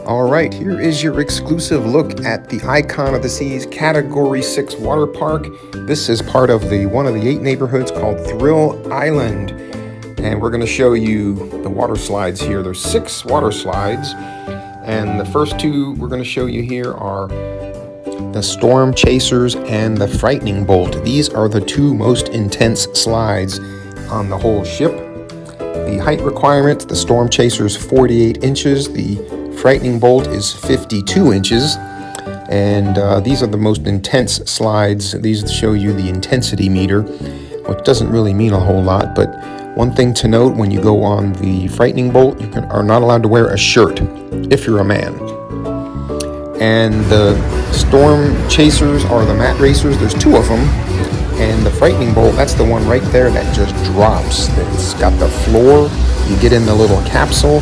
All right, here is your exclusive look at the Icon of the Seas Category 6 water park. This is part of one of the 8 neighborhoods called Thrill Island. And we're going to show you the water slides here. There's 6 water slides. And the first 2 we're going to show you here are the Storm Chasers and the Frightening Bolt. These are the 2 most intense slides on the whole ship. The height requirement, the Storm Chaser is 48 inches. The Frightening Bolt is 52 inches. And these are the most intense slides. These show you the intensity meter, which doesn't really mean a whole lot. But one thing to note, when you go on the Frightening Bolt, you are not allowed to wear a shirt if you're a man. And the Storm Chasers are the mat racers. There's 2 of them. And the Frightening Bolt, that's the one right there that just drops. It's got the floor. You get in the little capsule,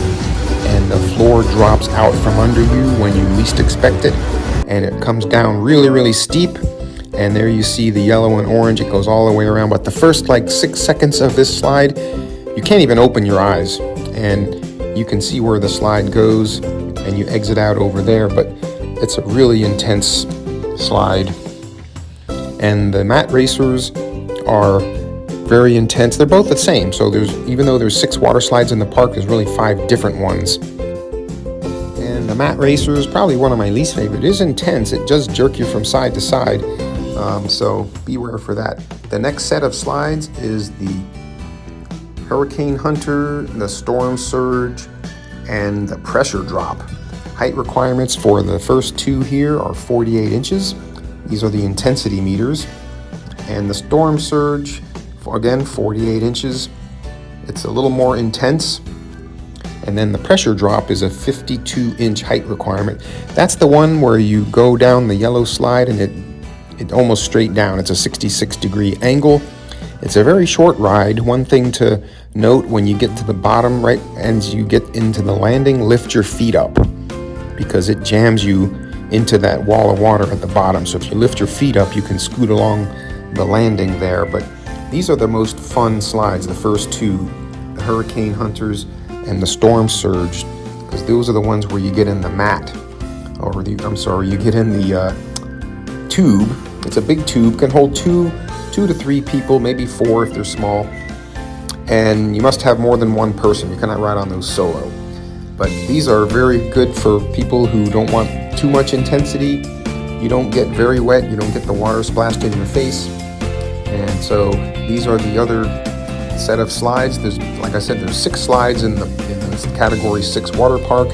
and the floor drops out from under you when you least expect it. And it comes down really, really steep. And there you see the yellow and orange. It goes all the way around. But the first 6 seconds of this slide, you can't even open your eyes. And you can see where the slide goes, and you exit out over there. But it's a really intense slide. And the mat racers are very intense. They're both the same. So even though there's 6 water slides in the park, there's really 5 different ones. And the mat racers, probably one of my least favorite. It is intense. It does jerk you from side to side. So beware for that. The next set of slides is the Hurricane Hunter, the Storm Surge, and the Pressure Drop. Height requirements for the first 2 here are 48 inches. These are the intensity meters. And the Storm Surge, again, 48 inches. It's a little more intense. And then the Pressure Drop is a 52-inch height requirement. That's the one where you go down the yellow slide and it almost straight down. It's a 66-degree angle. It's a very short ride. One thing to note, when you get to the bottom, right as you get into the landing, lift your feet up, because it jams you into that wall of water at the bottom. So if you lift your feet up, you can scoot along the landing there. But these are the most fun slides, the first 2, the Hurricane Hunters and the Storm Surge, because those are the ones where you get in the mat, or you get in the tube. It's a big tube, can hold 2 to 3 people, maybe 4 if they're small. And you must have more than 1 person. You cannot ride on those solo. But these are very good for people who don't want too much intensity. You don't get very wet. You don't get the water splashed in your face. And so these are the other set of slides. Like I said, there's 6 slides in this Category 6 water park,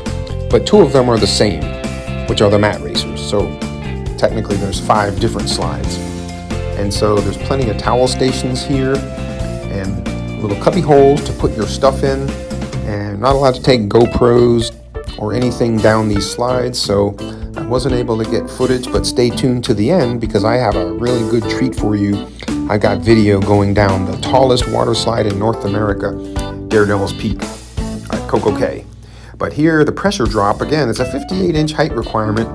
but 2 of them are the same, which are the mat racers. So technically there's 5 different slides. And so there's plenty of towel stations here and little cubby holes to put your stuff in. And not allowed to take GoPros or anything down these slides, so I wasn't able to get footage, but stay tuned to the end because I have a really good treat for you. I got video going down the tallest water slide in North America, Daredevil's Peak at Coco Cay. But here, the Pressure Drop, again, it's a 58-inch height requirement,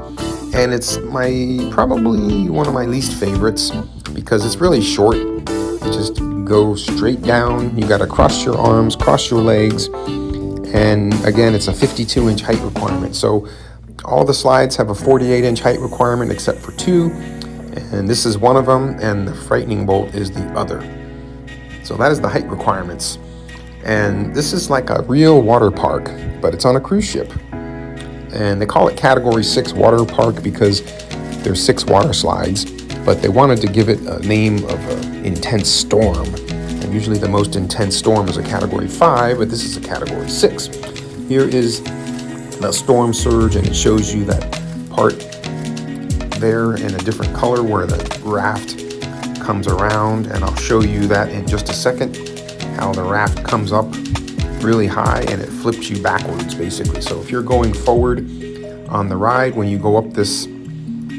and it's probably one of my least favorites because it's really short. You just go straight down. You got to cross your arms, cross your legs. And again, it's a 52-inch height requirement. So all the slides have a 48-inch height requirement except for 2. And this is one of them, and the Frightening Bolt is the other. So that is the height requirements. And this is like a real water park, but it's on a cruise ship. And they call it Category 6 water park because there's 6 water slides. But they wanted to give it a name of an intense storm. And usually the most intense storm is a Category 5, but this is a Category 6. Here is the Storm Surge, and it shows you that part there in a different color where the raft comes around. And I'll show you that in just a second, how the raft comes up really high and it flips you backwards, basically. So if you're going forward on the ride, when you go up this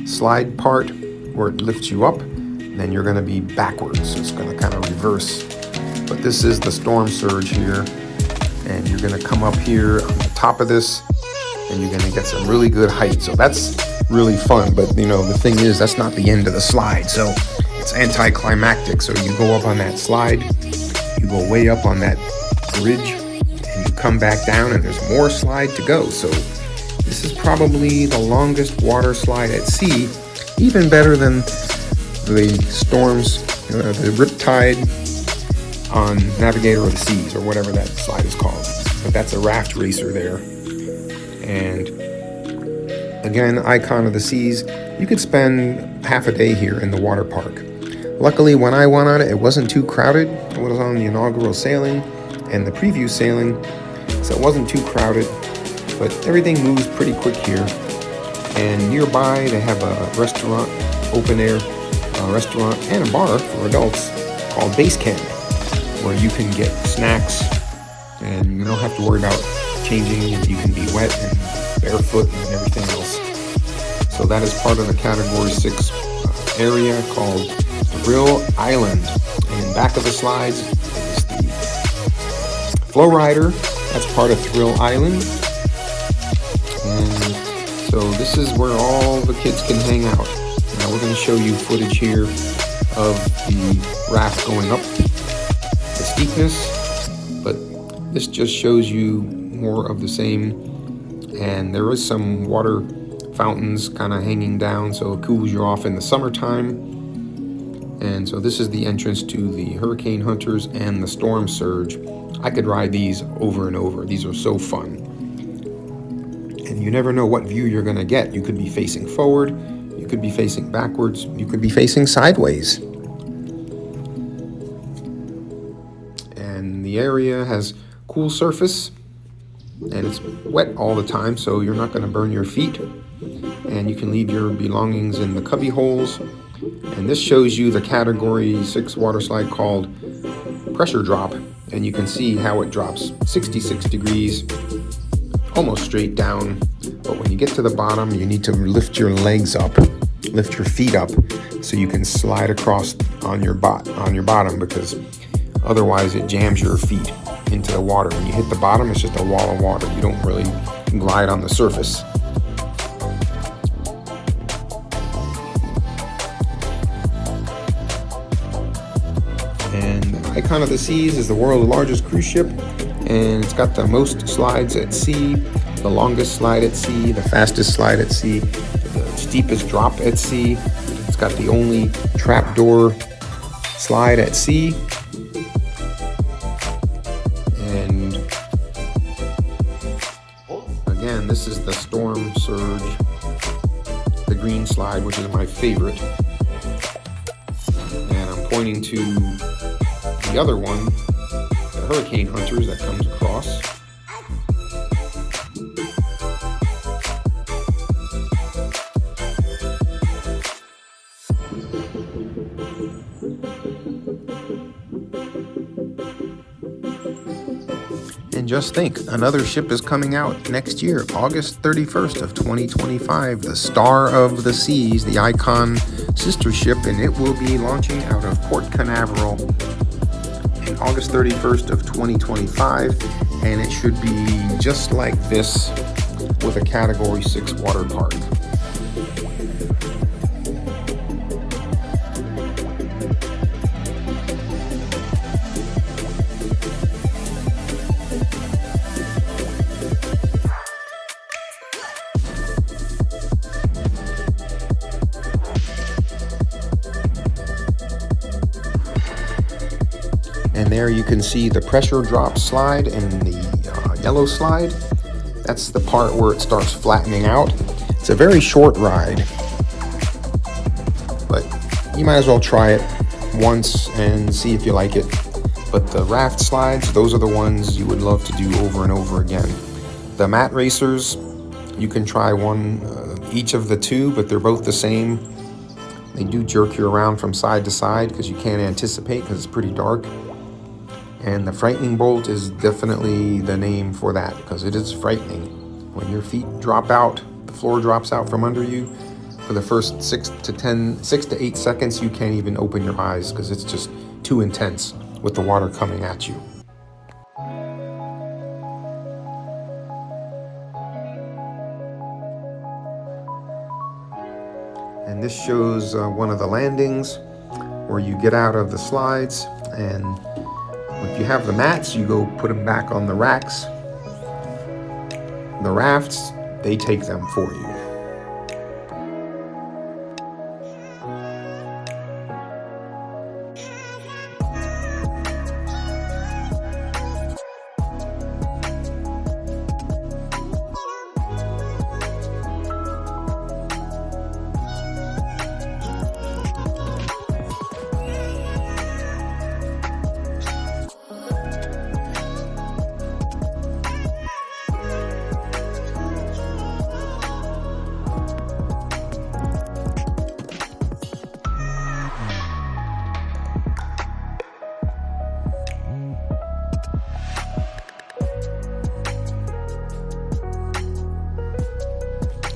slide part, where it lifts you up, then you're going to be backwards. So it's going to kind of reverse. But this is the Storm Surge here, and you're going to come up here on the top of this, and you're going to get some really good height. So that's really fun. But the thing is, that's not the end of the slide. So it's anticlimactic. So you go up on that slide, you go way up on that bridge, and you come back down, and there's more slide to go. So This is probably the longest water slide at sea, even better than the storms, the Riptide on Navigator of the Seas, or whatever that slide is called. But that's a raft racer there. And again, Icon of the Seas, you could spend half a day here in the water park. Luckily, when I went on it, it wasn't too crowded. I was on the inaugural sailing and the preview sailing, so it wasn't too crowded, but everything moves pretty quick here. And nearby, they have a restaurant, open air restaurant, and a bar for adults called Base Camp, where you can get snacks and you don't have to worry about changing. You can be wet and barefoot and everything else. So that is part of the Category 6 area called Thrill Island. And back of the slides is the Flow Rider. That's part of Thrill Island. And so this is where all the kids can hang out. Now we're going to show you footage here of the raft going up the steepness, but this just shows you more of the same. And there is some water fountains kind of hanging down, so it cools you off in the summertime. And so this is the entrance to the Hurricane Hunters and the Storm Surge. I could ride these over and over. These are so fun. And you never know what view you're going to get. You could be facing forward, you could be facing backwards, you could be facing sideways. And the area has cool surface, and it's wet all the time, so you're not going to burn your feet. And you can leave your belongings in the cubby holes. And this shows you the Category 6 water slide called Pressure Drop. And you can see how it drops 66 degrees, almost straight down. But when you get to the bottom, you need to lift your legs up, lift your feet up, so you can slide across on your bottom, because otherwise it jams your feet into the water. When you hit the bottom, it's just a wall of water. You don't really glide on the surface. And Icon of the Seas is the world's largest cruise ship, and it's got the most slides at sea, the longest slide at sea, the fastest slide at sea, the steepest drop at sea. It's got the only trapdoor slide at sea. And again, this is the Storm Surge, the green slide, which is my favorite. And I'm pointing to the other one, the Hurricane Hunters, that comes across. And just think, another ship is coming out next year, August 31st of 2025, the Star of the Seas, the Icon sister ship, and it will be launching out of Port Canaveral in August 31st of 2025, and it should be just like this with a Category 6 water park. And there you can see the pressure drop slide and the yellow slide. That's the part where it starts flattening out. It's a very short ride, but you might as well try it once and see if you like it. But the raft slides, those are the ones you would love to do over and over again. The mat racers, you can try one, each of the two, but they're both the same. They do jerk you around from side to side because you can't anticipate because it's pretty dark. And the frightening bolt is definitely the name for that, because it is frightening. When your feet drop out, the floor drops out from under you, for the first 6 to 8 seconds, you can't even open your eyes because it's just too intense with the water coming at you. And this shows one of the landings where you get out of the slides, and if you have the mats, you go put them back on the racks. The rafts, they take them for you.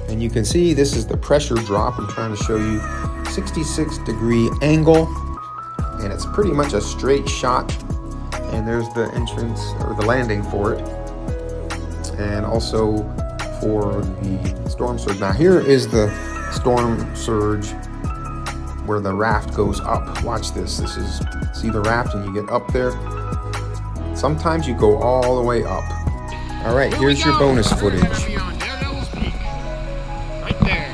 And you can see this is the pressure drop. I'm trying to show you 66-degree angle, and it's pretty much a straight shot. And there's the entrance or the landing for it, and also for the storm surge. Now here is the storm surge where the raft goes up. Watch this. This is, see the raft and you get up there. Sometimes you go all the way up. All right, here's your bonus footage. Right there.